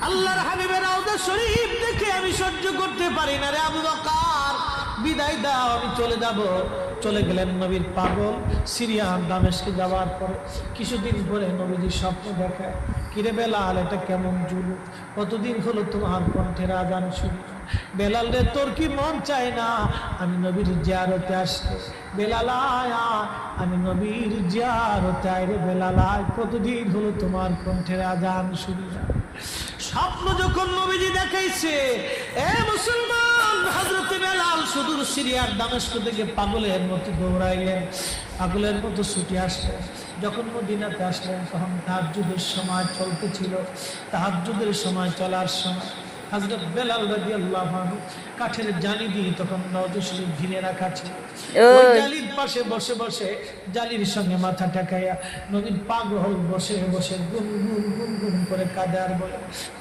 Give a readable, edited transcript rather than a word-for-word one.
আল্লাহর হাবিবের রওজা শরীফ দেখে আমি সহ্য করতে পারি না রে আবু বকর, বিদায় দাও, আমি চলে যাব। চলে গেলেন নবীর পাগল। সিরিয়ান দামেস্কে যাওয়ার পর কিছুদিন পরে নবীজি স্বপ্ন দেখায়, কিরে বেলাল, এটা কেমন জুলুম, কতদিন হলো তোমার কণ্ঠের আজান শুনি। বেলাল রে, তোর কি মন চায় না আমি নবীর জিয়ারতে আসতে? বেলাল আয়, আমি নবীর জিয়ারতে আয় রে বেলাল আয়, কতদিন হলো তোমার কণ্ঠের আজান শুনি না। স্বপ্ন যখন নবীজি দেখাইছে, এ মুসলমান, হযরত বেলাল সুদূর সিরিয়ার দামেস্ক থেকে পাগলের মতো দৌড়াইলেন, পাগলের মতো ছুটে আসলেন। যখন মদিনাতে আসলেন তখন তাহাজ্জুদের সময় চলতেছিল। তাহাজ্জুদের সময় চলার সময় হযরত বেলাল রাদিয়াল্লাহু আনহু কাঠের জালি দিয়ে তখন রওজা শরীফ ঘিরে রাখা ছিল। ওই জালির পাশে বসে বসে জালির সঙ্গে মাথা ঠেকাইয়া নবীর পাগল বসে বসে গুম গুম গুম গুম করে কাঁদে আর বলে,